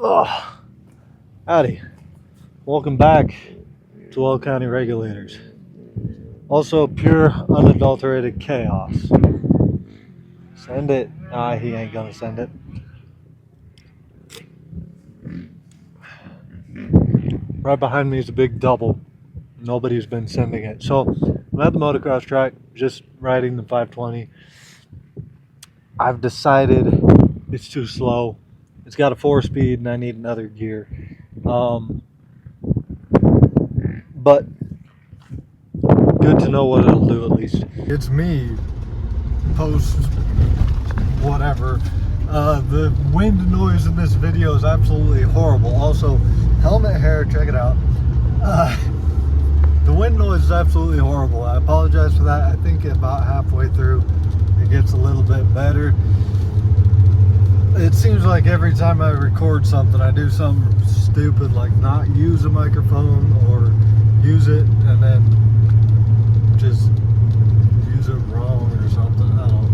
Oh, howdy. Welcome back to Oil County Regulators. Also, pure, unadulterated chaos. Send it. Nah, he ain't gonna send it. Right behind me is a big double. Nobody's been sending it. So, I'm at the motocross track, just riding the 520. I've decided it's too slow. It's got a 4-speed and I need another gear. But good to know what it'll do at least. It's me, post whatever. The wind noise in this video is absolutely horrible. Also, helmet hair, check it out. The wind noise is absolutely horrible. I apologize for that. I think about halfway through it gets a little bit better. It seems like every time I record something, I do something stupid like not use a microphone or use it and then just use it wrong or something. I don't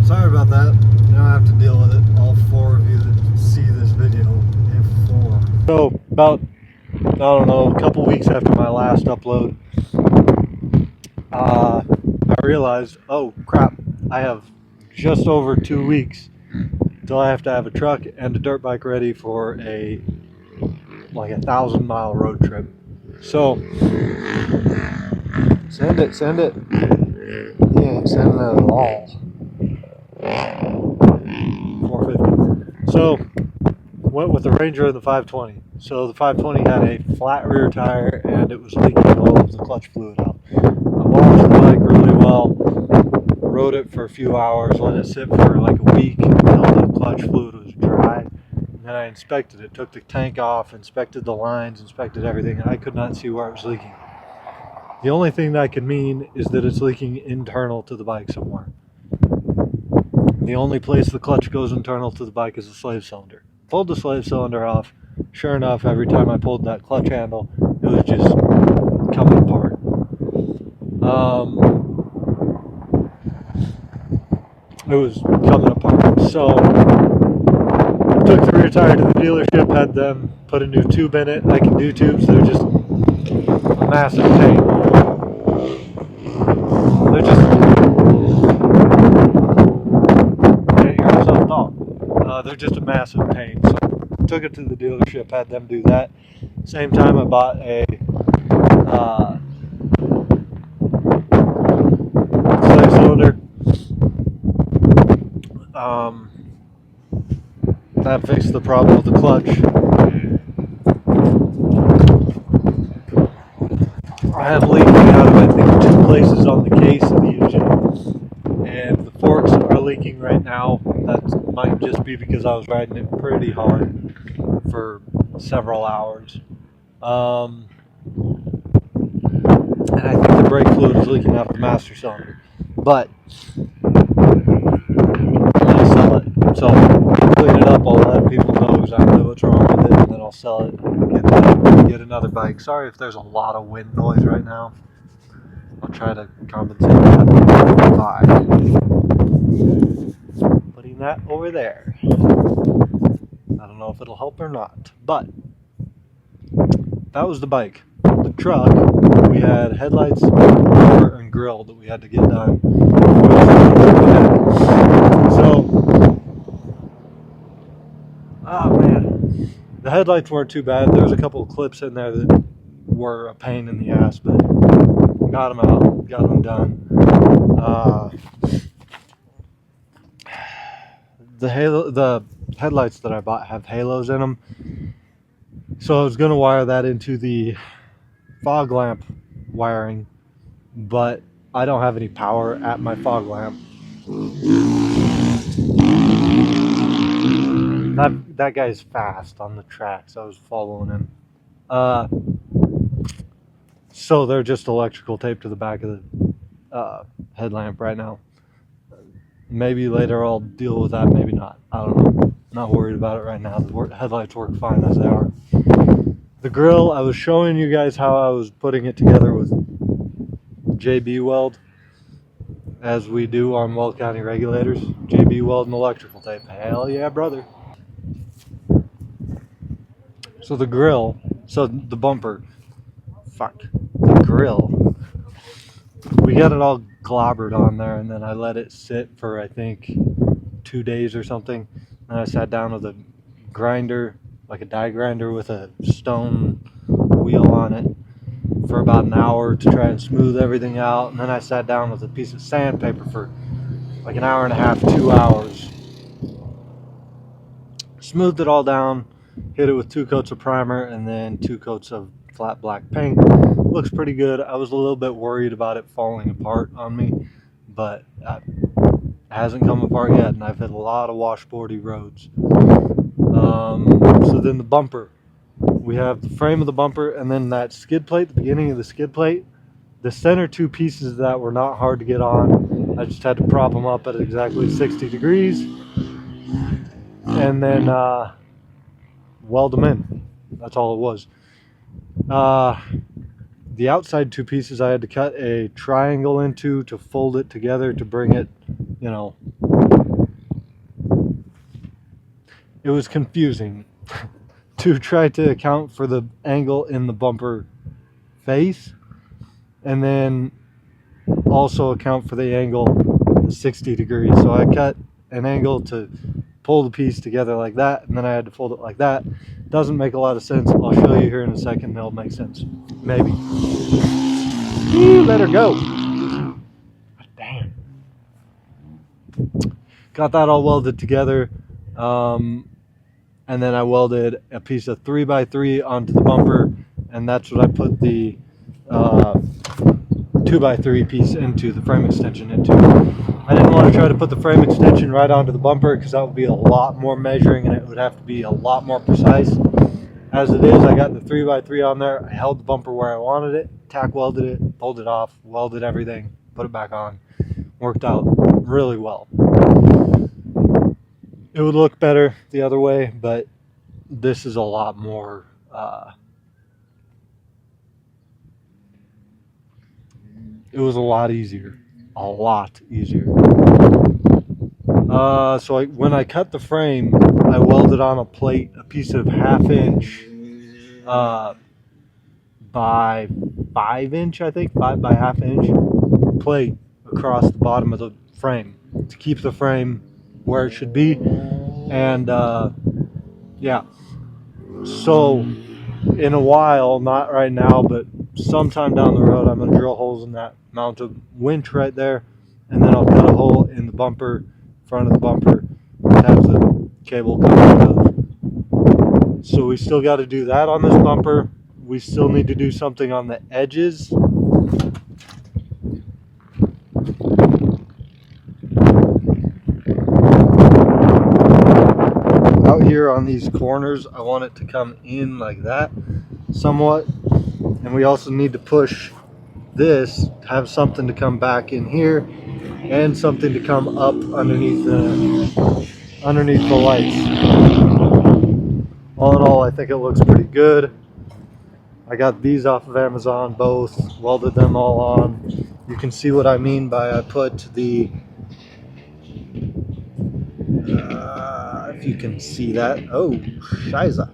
know. Sorry about that. You don't have to deal with it. All 4 of you that see this video, if 4. So about, I don't know, a couple weeks after my last upload, I realized, oh crap, I have just over 2 weeks until I have to have a truck and a dirt bike ready for like a 1,000-mile road trip. So send it. He ain't sending it at all. 450. So went with the Ranger and the 520. So the 520 had a flat rear tire and it was leaking all of the clutch fluid out. I washed the bike really well, rode it for a few hours, let it sit for like a week until the clutch fluid was dry. And then I inspected it, took the tank off, inspected the lines, inspected everything, and I could not see where it was leaking. The only thing that could mean is that it's leaking internal to the bike somewhere. The only place the clutch goes internal to the bike is the slave cylinder. Pulled the slave cylinder off. Sure enough, every time I pulled that clutch handle, it was just coming apart. It was coming apart. So took the rear tire to the dealership, had them put a new tube in it. I can do tubes, they're just a massive pain. They're just, can't hear myself talk. They're just a massive pain. So took it to the dealership, had them do that. Same time I bought a slave cylinder. That fixed the problem with the clutch. I have leaking out of, I think, 2 places on the case of the engine, and the forks are leaking right now. That might just be because I was riding it pretty hard for several hours. And I think the brake fluid is leaking out of the master cylinder. But I'm going to sell it. So clean it up, I'll let people know exactly what's wrong with it, and then I'll sell it and get another bike. Sorry if there's a lot of wind noise right now. I'll try to compensate that by putting that over there. I don't know if it'll help or not, but that was the bike. The truck, we had headlights, bumper, and grill that we had to get done. So, oh man, the headlights weren't too bad. There was a couple of clips in there that were a pain in the ass, but got them out, got them done. The headlights that I bought have halos in them, so I was going to wire that into the fog lamp wiring, but I don't have any power at my fog lamp. That guy's fast on the tracks. I was following him. So they're just electrical taped to the back of the headlamp right now. Maybe later I'll deal with that, maybe not. I don't know. Not worried about it right now. The headlights work fine as they are. The grill, I was showing you guys how I was putting it together with JB Weld, as we do on Oil County Regulators. JB Weld and electrical tape. Hell yeah, brother. So the grill, so the bumper, the grill, we got it all globbered on there, and then I let it sit for I think 2 days or something. And I sat down with a grinder, like a die grinder with a stone wheel on it, for about an hour to try and smooth everything out. And then I sat down with a piece of sandpaper for like an hour and a half, 2 hours. Smoothed it all down, hit it with 2 coats of primer and then 2 coats of flat black paint. Looks pretty good. I was a little bit worried about it falling apart on me, but it hasn't come apart yet, and I've hit a lot of washboardy roads. So then the bumper. We have the frame of the bumper and then that skid plate, the beginning of the skid plate. The center 2 pieces of that were not hard to get on. I just had to prop them up at exactly 60 degrees and then weld them in. That's all it was. The outside 2 pieces I had to cut a triangle into to fold it together to bring it, you know, it was confusing to try to account for the angle in the bumper face and then also account for the angle 60 degrees. So I cut an angle to pull the piece together like that, and then I had to fold it like that. Doesn't make a lot of sense. I'll show you here in a second. It'll make sense. Maybe. Let her go. Damn. Got that all welded together. And then I welded a piece of 3x3 onto the bumper, and that's what I put the 2x3 piece into, the frame extension into. I didn't want to try to put the frame extension right onto the bumper because that would be a lot more measuring and it would have to be a lot more precise. As it is, I got the 3x3 on there. I held the bumper where I wanted it, tack welded it, pulled it off, welded everything, put it back on. Worked out really well. It would look better the other way, but this is a lot more it was a lot easier. So when I cut the frame, I welded on a plate, a piece of 1/2 inch by 5 inch, I think, 5 by 1/2 inch plate across the bottom of the frame to keep the frame where it should be. And yeah, so in a while, not right now, but sometime down the road, I'm going to drill holes in that, mount a winch right there, and then I'll cut a hole in the bumper, front of the bumper, to have the cable come out of. So we still got to do that on this bumper. We still need to do something on the edges. Out here on these corners, I want it to come in like that somewhat, and we also need to push this, have something to come back in here and something to come up underneath the lights. All in all, I think it looks pretty good. I got these off of Amazon, both, welded them all on. You can see what I mean by I put the if you can see that. Oh, shiza.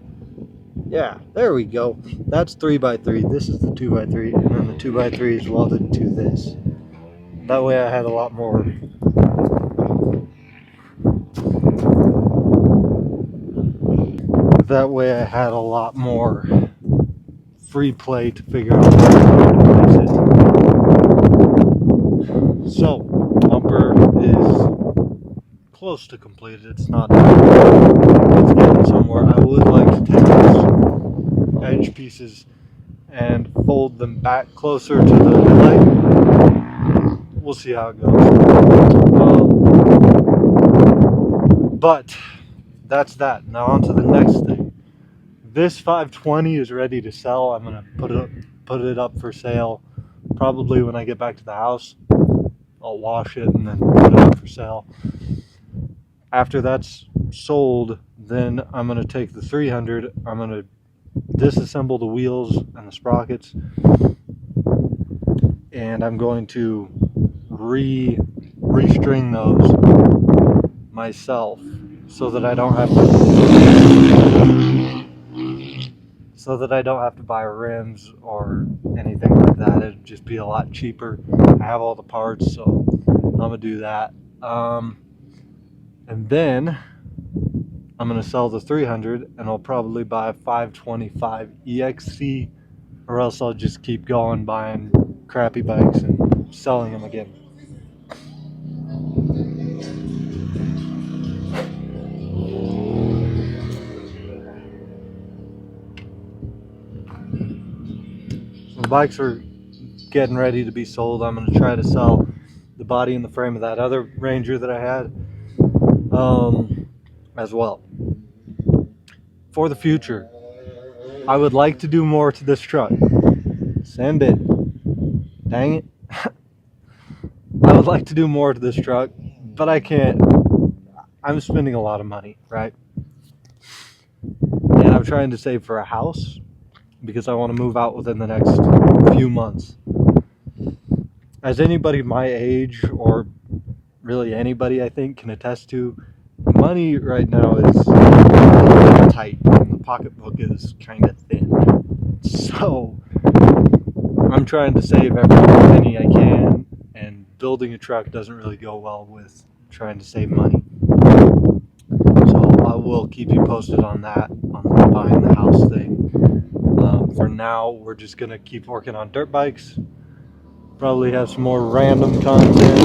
Yeah, there we go. That's 3x3. This is the 2x3, and then the 2x3 is welded to this. That way I had a lot more free play to figure out where to place it. So, bumper is close to completed. It's not done. It's getting somewhere. I would like to take those edge pieces and fold them back closer to the light. We'll see how it goes. But that's that. Now on to the next thing. This 520 is ready to sell. I'm gonna put it up for sale probably when I get back to the house. I'll wash it and then put it up for sale. After that's sold, then I'm going to take the 300, I'm going to disassemble the wheels and the sprockets, and I'm going to restring those myself so that I don't have to so that I don't have to buy rims or anything like that. It'd just be a lot cheaper. I have all the parts, so I'm gonna do that. And then I'm gonna sell the 300, and I'll probably buy a 525 EXC, or else I'll just keep going buying crappy bikes and selling them again. So the bikes are getting ready to be sold. I'm going to try to sell the body and the frame of that other Ranger that I had as well. For the future, I would like to do more to this truck. Send it. Dang it. I would like to do more to this truck, but I can't. I'm spending a lot of money, right? And I'm trying to save for a house because I want to move out within the next few months. As anybody my age, or really anybody I think, can attest to, money right now is tight and the pocketbook is kind of thin. So I'm trying to save every penny I can, and building a truck doesn't really go well with trying to save money. So I will keep you posted on that, on the buying the house thing. For now, we're just going to keep working on dirt bikes. Probably have some more random content.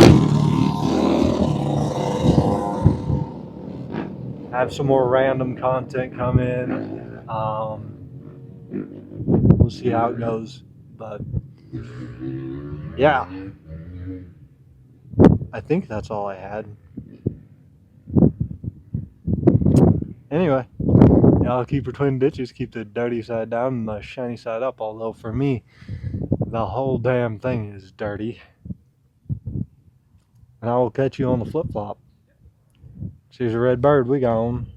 Come in. We'll see how it goes. But yeah, I think that's all I had. Anyway, I'll keep between ditches, keep the dirty side down and the shiny side up, although for me, the whole damn thing is dirty. And I will catch you on the flip-flop. She's a red bird, we gone.